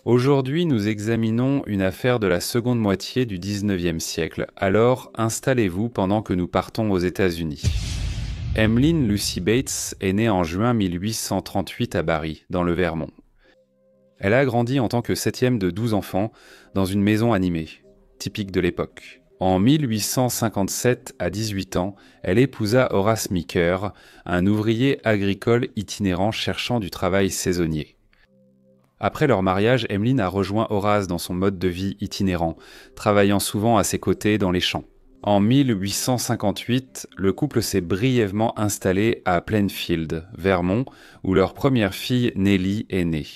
Aujourd'hui, nous examinons une affaire de la seconde moitié du XIXe siècle. Alors, installez-vous pendant que nous partons aux États-Unis. Emmeline Lucy Bates est née en juin 1838 à Barry, dans le Vermont. Elle a grandi en tant que septième de 12 enfants dans une maison animée, typique de l'époque. En 1857, à 18 ans, elle épousa Horace Meeker, un ouvrier agricole itinérant cherchant du travail saisonnier. Après leur mariage, Emmeline a rejoint Horace dans son mode de vie itinérant, travaillant souvent à ses côtés dans les champs. En 1858, le couple s'est brièvement installé à Plainfield, Vermont, où leur première fille, Nellie, est née.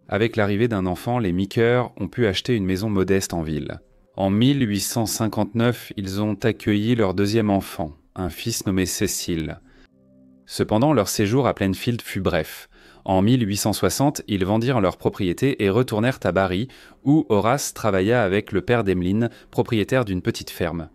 Avec l'arrivée d'un enfant, les Meeker ont pu acheter une maison modeste en ville. En 1859, ils ont accueilli leur deuxième enfant, un fils nommé Cecil. Cependant, leur séjour à Plainfield fut bref. En 1860, ils vendirent leur propriété et retournèrent à Barry, où Horace travailla avec le père d'Emmeline, propriétaire d'une petite ferme.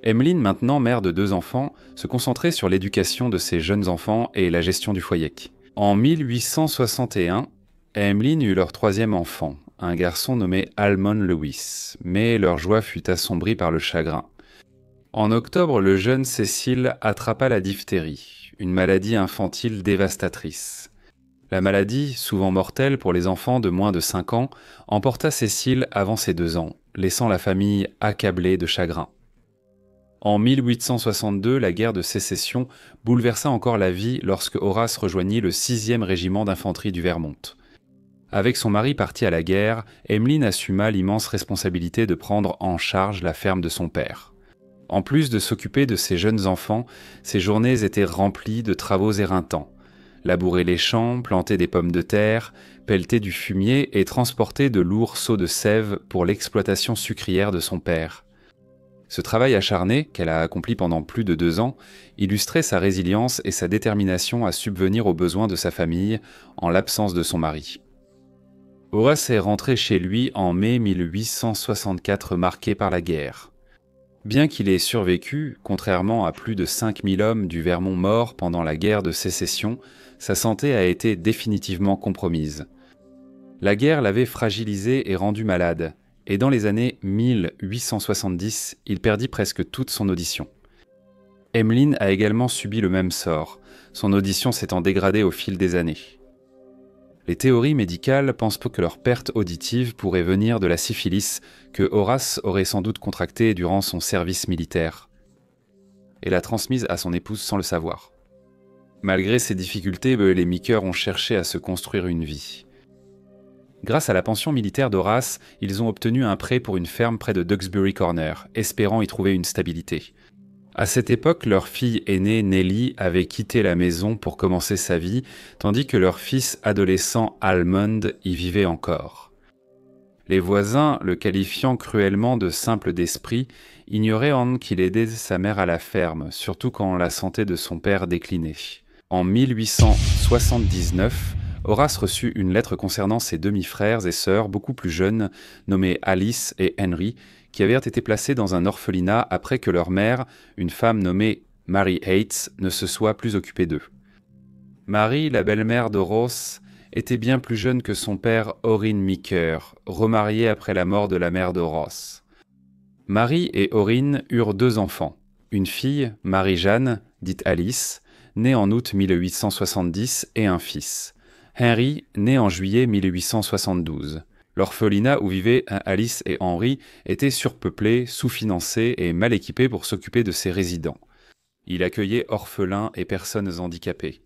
Emmeline, maintenant mère de 2 enfants, se concentrait sur l'éducation de ses jeunes enfants et la gestion du foyer. En 1861, Emmeline eut leur 3e enfant, un garçon nommé Almon Lewis, mais leur joie fut assombrie par le chagrin. En octobre, le jeune Cecil attrapa la diphtérie, une maladie infantile dévastatrice. La maladie, souvent mortelle pour les enfants de moins de 5 ans, emporta Cecil avant ses 2 ans, laissant la famille accablée de chagrin. En 1862, la guerre de Sécession bouleversa encore la vie lorsque Horace rejoignit le 6e régiment d'infanterie du Vermont. Avec son mari parti à la guerre, Emmeline assuma l'immense responsabilité de prendre en charge la ferme de son père. En plus de s'occuper de ses jeunes enfants, ses journées étaient remplies de travaux éreintants. Labourer les champs, planter des pommes de terre, pelleter du fumier et transporter de lourds seaux de sève pour l'exploitation sucrière de son père. Ce travail acharné, qu'elle a accompli pendant plus de 2 ans, illustrait sa résilience et sa détermination à subvenir aux besoins de sa famille en l'absence de son mari. Horace est rentré chez lui en mai 1864 marqué par la guerre. Bien qu'il ait survécu, contrairement à plus de 5000 hommes du Vermont morts pendant la guerre de Sécession, sa santé a été définitivement compromise. La guerre l'avait fragilisé et rendu malade, et dans les années 1870, il perdit presque toute son audition. Emmeline a également subi le même sort, son audition s'étant dégradée au fil des années. Les théories médicales pensent que leur perte auditive pourrait venir de la syphilis que Horace aurait sans doute contractée durant son service militaire et l'a transmise à son épouse sans le savoir. Malgré ces difficultés, les Meeker ont cherché à se construire une vie. Grâce à la pension militaire d'Horace, ils ont obtenu un prêt pour une ferme près de Duxbury Corner, espérant y trouver une stabilité. À cette époque, leur fille aînée, Nellie, avait quitté la maison pour commencer sa vie, tandis que leur fils adolescent, Almond, y vivait encore. Les voisins, le qualifiant cruellement de simple d'esprit, ignoraient qu'il aidait sa mère à la ferme, surtout quand la santé de son père déclinait. En 1879, Horace reçut une lettre concernant ses demi-frères et sœurs beaucoup plus jeunes, nommés Alice et Henry, qui avaient été placés dans un orphelinat après que leur mère, une femme nommée Mary Hates, ne se soit plus occupée d'eux. Mary, la belle-mère d'Horace, était bien plus jeune que son père Orrin Meeker, remarié après la mort de la mère d'Horace. Mary et Orrin eurent 2 enfants, une fille, Marie-Jeanne, dite Alice, née en août 1870, et un fils, Henry, né en juillet 1872. L'orphelinat où vivaient Alice et Henry était surpeuplé, sous-financé et mal équipé pour s'occuper de ses résidents. Il accueillait orphelins et personnes handicapées.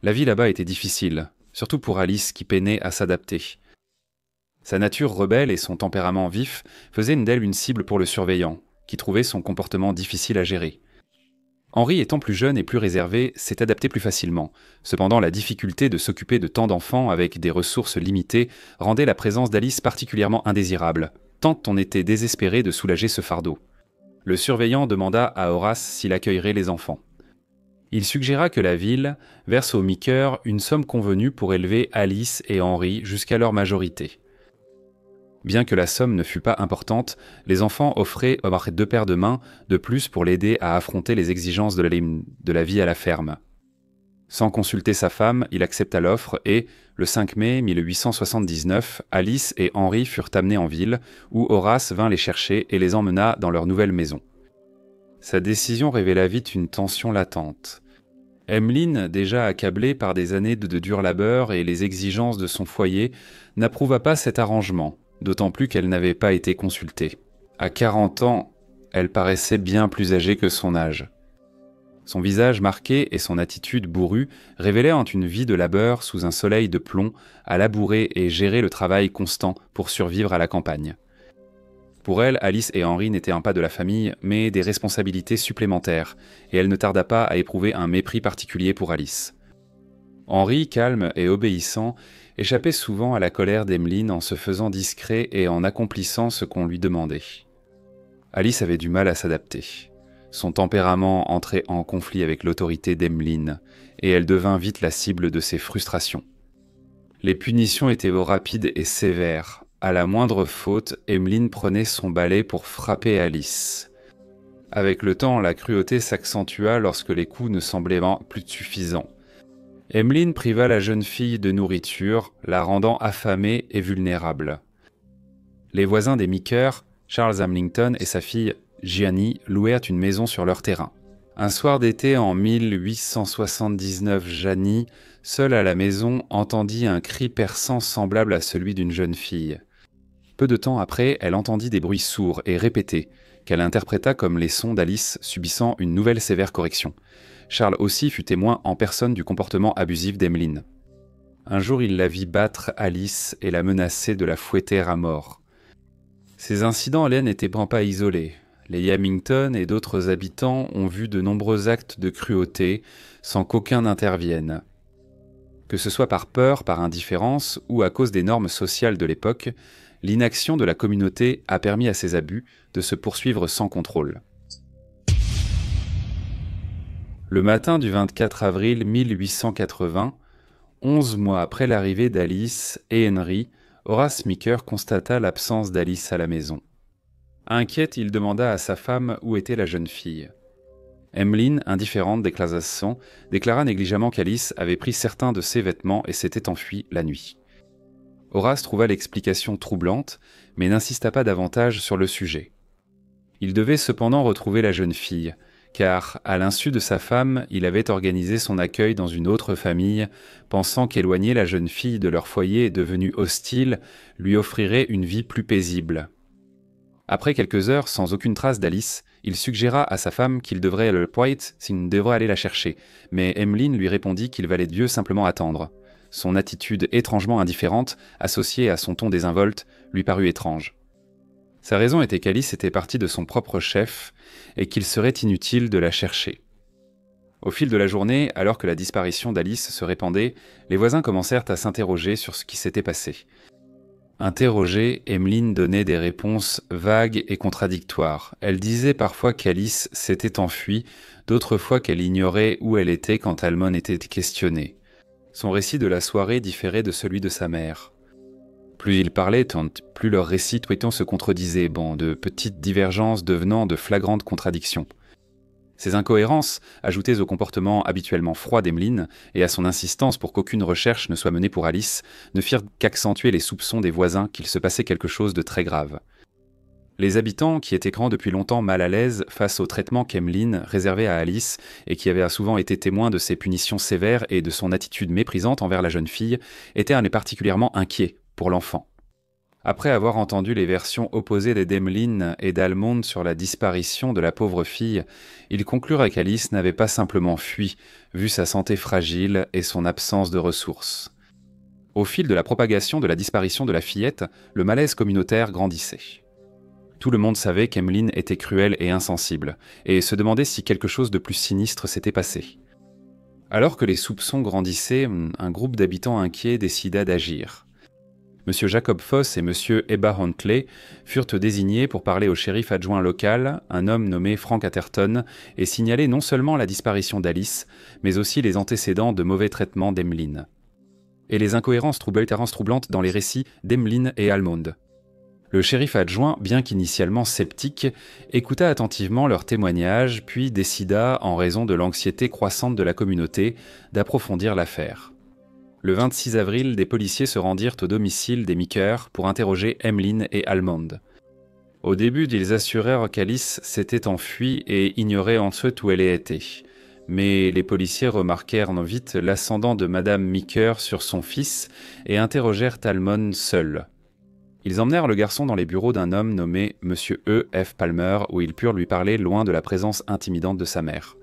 La vie là-bas était difficile, surtout pour Alice qui peinait à s'adapter. Sa nature rebelle et son tempérament vif faisaient d'elle une cible pour le surveillant, qui trouvait son comportement difficile à gérer. Henry, étant plus jeune et plus réservé, s'est adapté plus facilement. Cependant, la difficulté de s'occuper de tant d'enfants avec des ressources limitées rendait la présence d'Alice particulièrement indésirable, tant on était désespéré de soulager ce fardeau. Le surveillant demanda à Horace s'il accueillerait les enfants. Il suggéra que la ville verse aux Meeker une somme convenue pour élever Alice et Henry jusqu'à leur majorité. Bien que la somme ne fût pas importante, les enfants offraient 2 paires de mains de plus pour l'aider à affronter les exigences de la vie à la ferme. Sans consulter sa femme, il accepta l'offre et, le 5 mai 1879, Alice et Henry furent amenés en ville, où Horace vint les chercher et les emmena dans leur nouvelle maison. Sa décision révéla vite une tension latente. Emmeline, déjà accablée par des années de dur labeur et les exigences de son foyer, n'approuva pas cet arrangement, d'autant plus qu'elle n'avait pas été consultée. À 40 ans, elle paraissait bien plus âgée que son âge. Son visage marqué et son attitude bourrue révélaient une vie de labeur sous un soleil de plomb, à labourer et gérer le travail constant pour survivre à la campagne. Pour elle, Alice et Henry n'étaient pas de la famille, mais des responsabilités supplémentaires, et elle ne tarda pas à éprouver un mépris particulier pour Alice. Henry, calme et obéissant, échappait souvent à la colère d'Emmeline en se faisant discret et en accomplissant ce qu'on lui demandait. Alice avait du mal à s'adapter. Son tempérament entrait en conflit avec l'autorité d'Emmeline, et elle devint vite la cible de ses frustrations. Les punitions étaient rapides et sévères. À la moindre faute, Emmeline prenait son balai pour frapper Alice. Avec le temps, la cruauté s'accentua lorsque les coups ne semblaient plus suffisants. Emmeline priva la jeune fille de nourriture, la rendant affamée et vulnérable. Les voisins des Meeker, Charles Hamilton et sa fille Gianni, louèrent une maison sur leur terrain. Un soir d'été en 1879, Gianni, seule à la maison, entendit un cri perçant semblable à celui d'une jeune fille. Peu de temps après, elle entendit des bruits sourds et répétés, qu'elle interpréta comme les sons d'Alice subissant une nouvelle sévère correction. Charles aussi fut témoin en personne du comportement abusif d'Emmeline. Un jour, il la vit battre Alice et la menacer de la fouetter à mort. Ces incidents n'étaient pas isolés. Les Yamington et d'autres habitants ont vu de nombreux actes de cruauté sans qu'aucun n'intervienne. Que ce soit par peur, par indifférence ou à cause des normes sociales de l'époque, l'inaction de la communauté a permis à ces abus de se poursuivre sans contrôle. Le matin du 24 avril 1880, 11 mois après l'arrivée d'Alice et Henry, Horace Meeker constata l'absence d'Alice à la maison. Inquiète, il demanda à sa femme où était la jeune fille. Emmeline, indifférente déclaration, déclara négligemment qu'Alice avait pris certains de ses vêtements et s'était enfuie la nuit. Horace trouva l'explication troublante, mais n'insista pas davantage sur le sujet. Il devait cependant retrouver la jeune fille, car, à l'insu de sa femme, il avait organisé son accueil dans une autre famille, pensant qu'éloigner la jeune fille de leur foyer devenu hostile lui offrirait une vie plus paisible. Après quelques heures, sans aucune trace d'Alice, il suggéra à sa femme qu'il devrait le Poit s'il devrait aller la chercher, mais Emmeline lui répondit qu'il valait mieux simplement attendre. Son attitude étrangement indifférente, associée à son ton désinvolte, lui parut étrange. Sa raison était qu'Alice était partie de son propre chef et qu'il serait inutile de la chercher. Au fil de la journée, alors que la disparition d'Alice se répandait, les voisins commencèrent à s'interroger sur ce qui s'était passé. Interrogée, Emmeline donnait des réponses vagues et contradictoires. Elle disait parfois qu'Alice s'était enfuie, d'autres fois qu'elle ignorait où elle était quand Almond était questionné. Son récit de la soirée différait de celui de sa mère. Plus ils parlaient, plus leurs récits se contredisaient, de petites divergences devenant de flagrantes contradictions. Ces incohérences, ajoutées au comportement habituellement froid d'Emmeline et à son insistance pour qu'aucune recherche ne soit menée pour Alice, ne firent qu'accentuer les soupçons des voisins qu'il se passait quelque chose de très grave. Les habitants, qui étaient depuis longtemps mal à l'aise face au traitement qu'Emmeline réservait à Alice et qui avaient souvent été témoins de ses punitions sévères et de son attitude méprisante envers la jeune fille, étaient particulièrement inquiets pour l'enfant. Après avoir entendu les versions opposées d'Emmeline et d'Almond sur la disparition de la pauvre fille, ils conclurent qu'Alice n'avait pas simplement fui, vu sa santé fragile et son absence de ressources. Au fil de la propagation de la disparition de la fillette, le malaise communautaire grandissait. Tout le monde savait qu'Emmeline était cruelle et insensible, et se demandait si quelque chose de plus sinistre s'était passé. Alors que les soupçons grandissaient, un groupe d'habitants inquiets décida d'agir. M. Jacob Foss et M. Ebba Huntley furent désignés pour parler au shérif adjoint local, un homme nommé Frank Atherton, et signaler non seulement la disparition d'Alice, mais aussi les antécédents de mauvais traitements d'Emmeline. Et les incohérences troublantes dans les récits d'Emmeline et Almond. Le shérif adjoint, bien qu'initialement sceptique, écouta attentivement leurs témoignages, puis décida, en raison de l'anxiété croissante de la communauté, d'approfondir l'affaire. Le 26 avril, des policiers se rendirent au domicile des Meeker pour interroger Emmeline et Almond. Au début, ils assurèrent qu'Alice s'était enfuie et ignorait ensuite où elle était. Mais les policiers remarquèrent vite l'ascendant de Madame Meeker sur son fils et interrogèrent Almond seul. Ils emmenèrent le garçon dans les bureaux d'un homme nommé Monsieur E. F. Palmer, où ils purent lui parler loin de la présence intimidante de sa mère.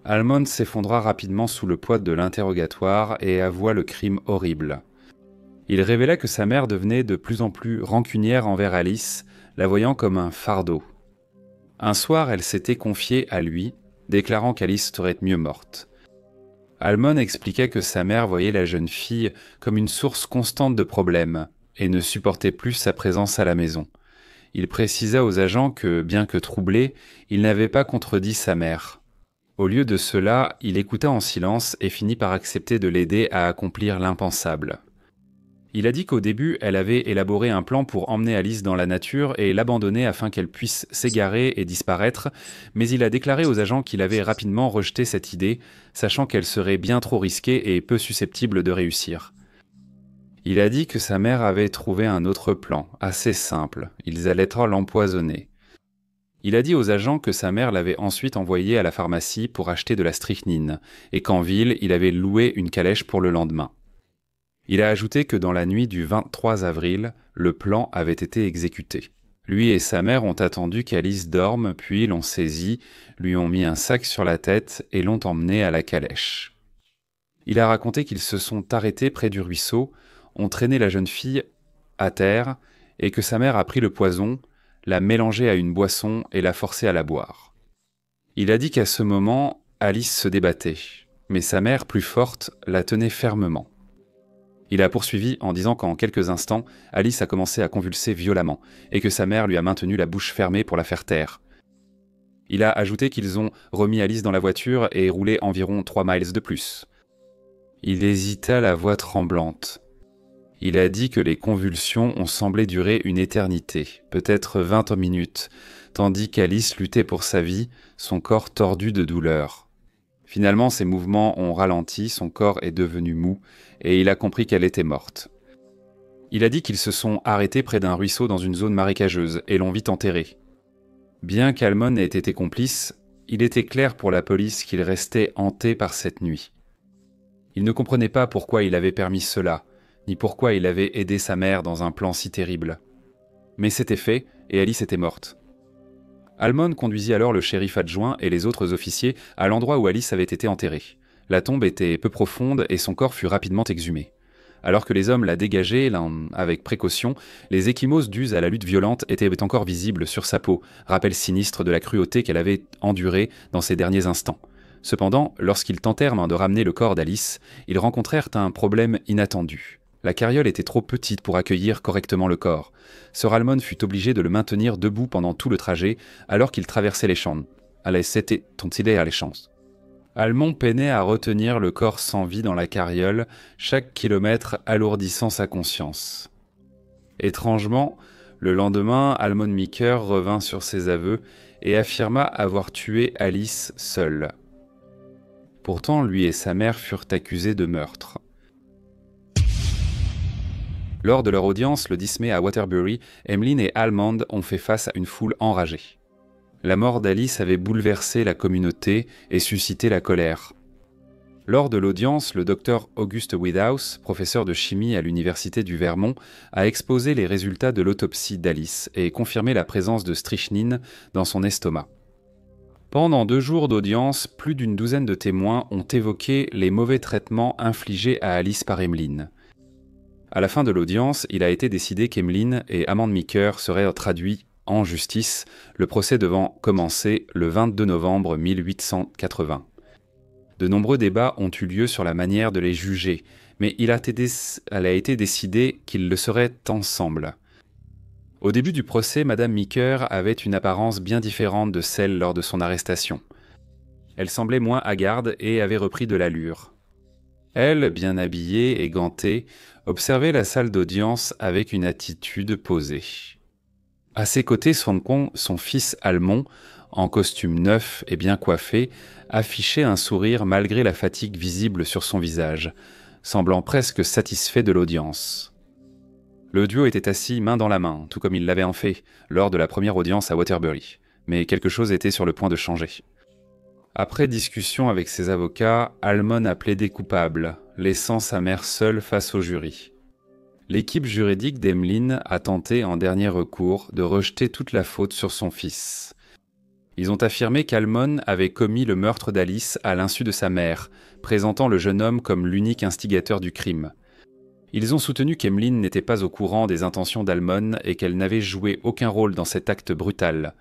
Almond s'effondra rapidement sous le poids de l'interrogatoire et avoua le crime horrible. Il révéla que sa mère devenait de plus en plus rancunière envers Alice, la voyant comme un fardeau. Un soir, elle s'était confiée à lui, déclarant qu'Alice serait mieux morte. Almond expliquait que sa mère voyait la jeune fille comme une source constante de problèmes et ne supportait plus sa présence à la maison. Il précisa aux agents que, bien que troublé, il n'avait pas contredit sa mère. Au lieu de cela, il écouta en silence et finit par accepter de l'aider à accomplir l'impensable. Il a dit qu'au début, elle avait élaboré un plan pour emmener Alice dans la nature et l'abandonner afin qu'elle puisse s'égarer et disparaître, mais il a déclaré aux agents qu'il avait rapidement rejeté cette idée, sachant qu'elle serait bien trop risquée et peu susceptible de réussir. Il a dit que sa mère avait trouvé un autre plan, assez simple, ils allaient l'empoisonner. Il a dit aux agents que sa mère l'avait ensuite envoyé à la pharmacie pour acheter de la strychnine, et qu'en ville, il avait loué une calèche pour le lendemain. Il a ajouté que dans la nuit du 23 avril, le plan avait été exécuté. Lui et sa mère ont attendu qu'Alice dorme, puis l'ont saisie, lui ont mis un sac sur la tête et l'ont emmenée à la calèche. Il a raconté qu'ils se sont arrêtés près du ruisseau, ont traîné la jeune fille à terre et que sa mère a pris le poison, l'a mélangé à une boisson et l'a forcé à la boire. Il a dit qu'à ce moment, Alice se débattait, mais sa mère, plus forte, la tenait fermement. Il a poursuivi en disant qu'en quelques instants, Alice a commencé à convulser violemment et que sa mère lui a maintenu la bouche fermée pour la faire taire. Il a ajouté qu'ils ont remis Alice dans la voiture et roulé environ 3 miles de plus. Il hésita, la voix tremblante. Il a dit que les convulsions ont semblé durer une éternité, peut-être 20 minutes, tandis qu'Alice luttait pour sa vie, son corps tordu de douleur. Finalement, ses mouvements ont ralenti, son corps est devenu mou, et il a compris qu'elle était morte. Il a dit qu'ils se sont arrêtés près d'un ruisseau dans une zone marécageuse et l'ont vite enterrée. Bien qu'Almond ait été complice, il était clair pour la police qu'il restait hanté par cette nuit. Il ne comprenait pas pourquoi il avait permis cela, ni pourquoi il avait aidé sa mère dans un plan si terrible. Mais c'était fait, et Alice était morte. Almond conduisit alors le shérif adjoint et les autres officiers à l'endroit où Alice avait été enterrée. La tombe était peu profonde et son corps fut rapidement exhumé. Alors que les hommes la dégageaient avec précaution, les ecchymoses dues à la lutte violente étaient encore visibles sur sa peau, rappel sinistre de la cruauté qu'elle avait endurée dans ces derniers instants. Cependant, lorsqu'ils tentèrent de ramener le corps d'Alice, ils rencontrèrent un problème inattendu. La carriole était trop petite pour accueillir correctement le corps. Sir Almond fut obligé de le maintenir debout pendant tout le trajet, alors qu'il traversait les champs. C'était tontilé à les champs. Almond peinait à retenir le corps sans vie dans la carriole, chaque kilomètre alourdissant sa conscience. Étrangement, le lendemain, Almond Meeker revint sur ses aveux et affirma avoir tué Alice seule. Pourtant, lui et sa mère furent accusés de meurtre. Lors de leur audience le 10 mai à Waterbury, Emmeline et Almond ont fait face à une foule enragée. La mort d'Alice avait bouleversé la communauté et suscité la colère. Lors de l'audience, le docteur August Withouse, professeur de chimie à l'université du Vermont, a exposé les résultats de l'autopsie d'Alice et confirmé la présence de strychnine dans son estomac. Pendant 2 jours d'audience, plus d'une douzaine de témoins ont évoqué les mauvais traitements infligés à Alice par Emmeline. À la fin de l'audience, il a été décidé qu'Emmeline et Amand Meeker seraient traduits en justice, le procès devant commencer le 22 novembre 1880. De nombreux débats ont eu lieu sur la manière de les juger, mais il a été décidé qu'ils le seraient ensemble. Au début du procès, Madame Meeker avait une apparence bien différente de celle lors de son arrestation. Elle semblait moins hagarde et avait repris de l'allure. Elle, bien habillée et gantée, observait la salle d'audience avec une attitude posée. À ses côtés, son fils Almon, en costume neuf et bien coiffé, affichait un sourire malgré la fatigue visible sur son visage, semblant presque satisfait de l'audience. Le duo était assis main dans la main, tout comme il l'avait en fait lors de la première audience à Waterbury, mais quelque chose était sur le point de changer. Après discussion avec ses avocats, Almon a plaidé coupable, laissant sa mère seule face au jury. L'équipe juridique d'Emmeline a tenté en dernier recours de rejeter toute la faute sur son fils. Ils ont affirmé qu'Almon avait commis le meurtre d'Alice à l'insu de sa mère, présentant le jeune homme comme l'unique instigateur du crime. Ils ont soutenu qu'Emmeline n'était pas au courant des intentions d'Almon et qu'elle n'avait joué aucun rôle dans cet acte brutal.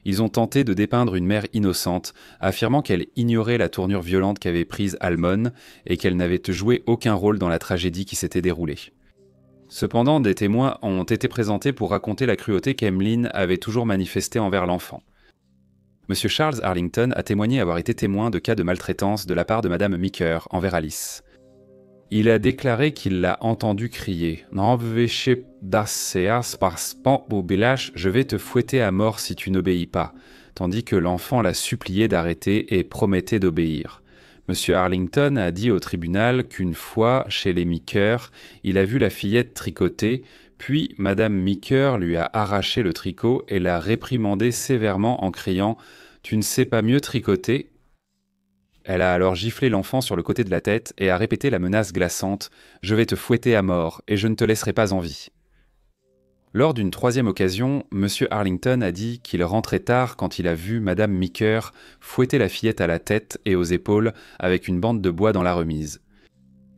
Ils ont tenté de dépeindre une mère innocente, affirmant qu'elle ignorait la tournure violente qu'avait prise Almon et qu'elle n'avait joué aucun rôle dans la tragédie qui s'était déroulée. Cependant, des témoins ont été présentés pour raconter la cruauté qu'Emmeline avait toujours manifestée envers l'enfant. Monsieur Charles Arlington a témoigné avoir été témoin de cas de maltraitance de la part de Madame Meeker envers Alice. Il a déclaré qu'il l'a entendu crier « je vais te fouetter à mort si tu n'obéis pas », tandis que l'enfant l'a supplié d'arrêter et promettait d'obéir. Monsieur Arlington a dit au tribunal qu'une fois, chez les Meeker, il a vu la fillette tricoter, puis Madame Meeker lui a arraché le tricot et l'a réprimandé sévèrement en criant « Tu ne sais pas mieux tricoter ?» Elle a alors giflé l'enfant sur le côté de la tête et a répété la menace glaçante « Je vais te fouetter à mort et je ne te laisserai pas en vie ». Lors d'une troisième occasion, M. Arlington a dit qu'il rentrait tard quand il a vu Madame Meeker fouetter la fillette à la tête et aux épaules avec une bande de bois dans la remise.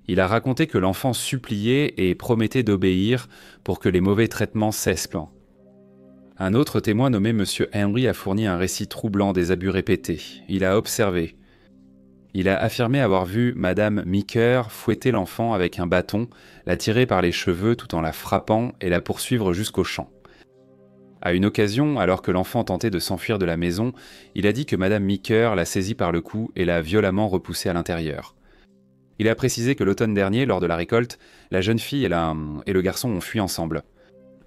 Il a raconté que l'enfant suppliait et promettait d'obéir pour que les mauvais traitements cessent. Un autre témoin nommé M. Henry a fourni un récit troublant des abus répétés. Il a observé. Il a affirmé avoir vu Madame Meeker fouetter l'enfant avec un bâton, la tirer par les cheveux tout en la frappant et la poursuivre jusqu'au champ. À une occasion, alors que l'enfant tentait de s'enfuir de la maison, il a dit que Madame Meeker l'a saisi par le cou et l'a violemment repoussé à l'intérieur. Il a précisé que l'automne dernier, lors de la récolte, la jeune fille et le garçon ont fui ensemble.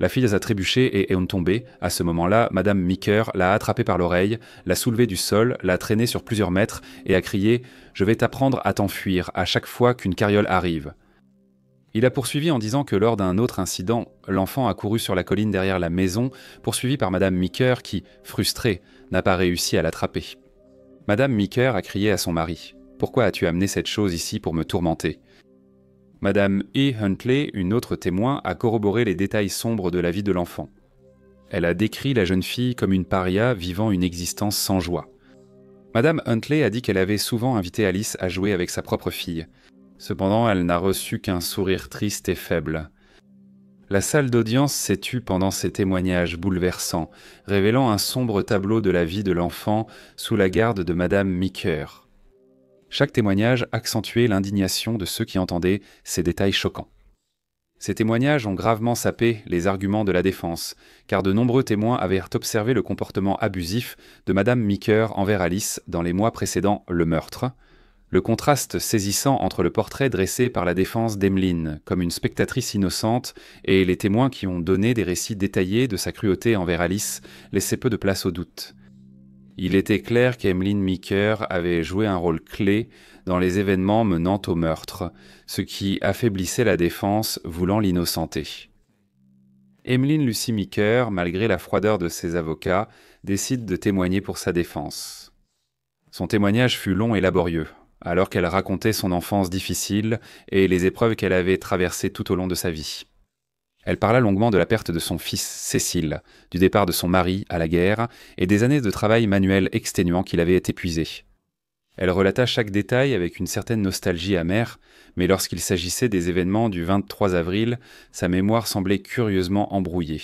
La fille a trébuché et est tombée. À ce moment-là, Madame Meeker l'a attrapée par l'oreille, l'a soulevée du sol, l'a traînée sur plusieurs mètres et a crié « Je vais t'apprendre à t'enfuir à chaque fois qu'une carriole arrive ». Il a poursuivi en disant que lors d'un autre incident, l'enfant a couru sur la colline derrière la maison, poursuivi par Madame Meeker qui, frustrée, n'a pas réussi à l'attraper. Madame Meeker a crié à son mari « Pourquoi as-tu amené cette chose ici pour me tourmenter ?» Madame E. Huntley, une autre témoin, a corroboré les détails sombres de la vie de l'enfant. Elle a décrit la jeune fille comme une paria vivant une existence sans joie. Madame Huntley a dit qu'elle avait souvent invité Alice à jouer avec sa propre fille. Cependant, elle n'a reçu qu'un sourire triste et faible. La salle d'audience s'est tue pendant ces témoignages bouleversants, révélant un sombre tableau de la vie de l'enfant sous la garde de Madame Meeker. Chaque témoignage accentuait l'indignation de ceux qui entendaient ces détails choquants. Ces témoignages ont gravement sapé les arguments de la défense, car de nombreux témoins avaient observé le comportement abusif de Madame Meeker envers Alice dans les mois précédant le meurtre. Le contraste saisissant entre le portrait dressé par la défense d'Emmeline comme une spectatrice innocente et les témoins qui ont donné des récits détaillés de sa cruauté envers Alice laissait peu de place au doute. Il était clair qu'Emmeline Meeker avait joué un rôle clé dans les événements menant au meurtre, ce qui affaiblissait la défense voulant l'innocenter. Emmeline Lucy Meeker, malgré la froideur de ses avocats, décide de témoigner pour sa défense. Son témoignage fut long et laborieux, alors qu'elle racontait son enfance difficile et les épreuves qu'elle avait traversées tout au long de sa vie. Elle parla longuement de la perte de son fils Cécile, du départ de son mari à la guerre et des années de travail manuel exténuant qu'il avait épuisé. Elle relata chaque détail avec une certaine nostalgie amère, mais lorsqu'il s'agissait des événements du 23 avril, sa mémoire semblait curieusement embrouillée.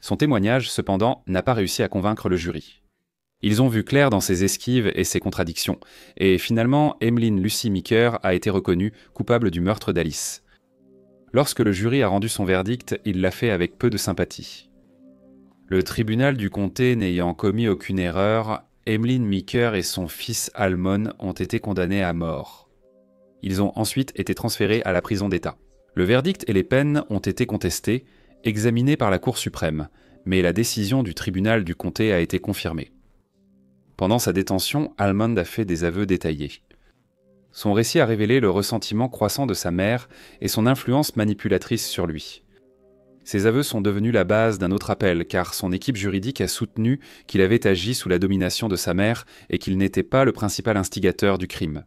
Son témoignage, cependant, n'a pas réussi à convaincre le jury. Ils ont vu clair dans ses esquives et ses contradictions, et finalement, Emmeline Lucy Meeker a été reconnue coupable du meurtre d'Alice. Lorsque le jury a rendu son verdict, il l'a fait avec peu de sympathie. Le tribunal du comté n'ayant commis aucune erreur, Emmeline Meeker et son fils Almon ont été condamnés à mort. Ils ont ensuite été transférés à la prison d'État. Le verdict et les peines ont été contestés, examinés par la Cour suprême, mais la décision du tribunal du comté a été confirmée. Pendant sa détention, Almond a fait des aveux détaillés. Son récit a révélé le ressentiment croissant de sa mère et son influence manipulatrice sur lui. Ces aveux sont devenus la base d'un autre appel, car son équipe juridique a soutenu qu'il avait agi sous la domination de sa mère et qu'il n'était pas le principal instigateur du crime.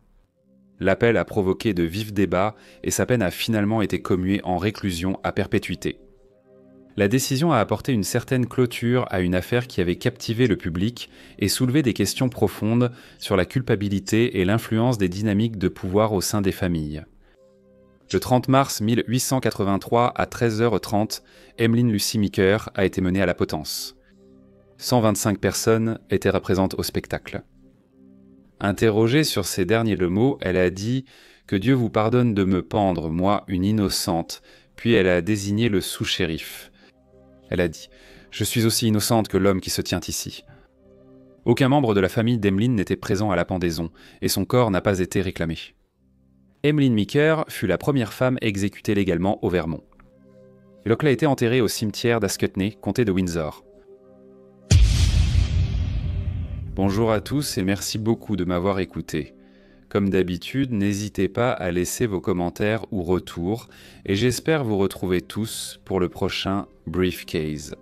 L'appel a provoqué de vifs débats et sa peine a finalement été commuée en réclusion à perpétuité. La décision a apporté une certaine clôture à une affaire qui avait captivé le public et soulevé des questions profondes sur la culpabilité et l'influence des dynamiques de pouvoir au sein des familles. Le 30 mars 1883 à 13h30, Emmeline Lucy Meeker a été menée à la potence. 125 personnes étaient présentes au spectacle. Interrogée sur ces derniers mots, elle a dit « Que Dieu vous pardonne de me pendre, moi, une innocente », puis elle a désigné le sous-shérif. Elle a dit « Je suis aussi innocente que l'homme qui se tient ici ». Aucun membre de la famille d'Emmeline n'était présent à la pendaison, et son corps n'a pas été réclamé. Emmeline Meeker fut la première femme exécutée légalement au Vermont. Locke a été enterrée au cimetière d'Ascutney, comté de Windsor. Bonjour à tous et merci beaucoup de m'avoir écouté. Comme d'habitude, n'hésitez pas à laisser vos commentaires ou retours, et j'espère vous retrouver tous pour le prochain Briefcase.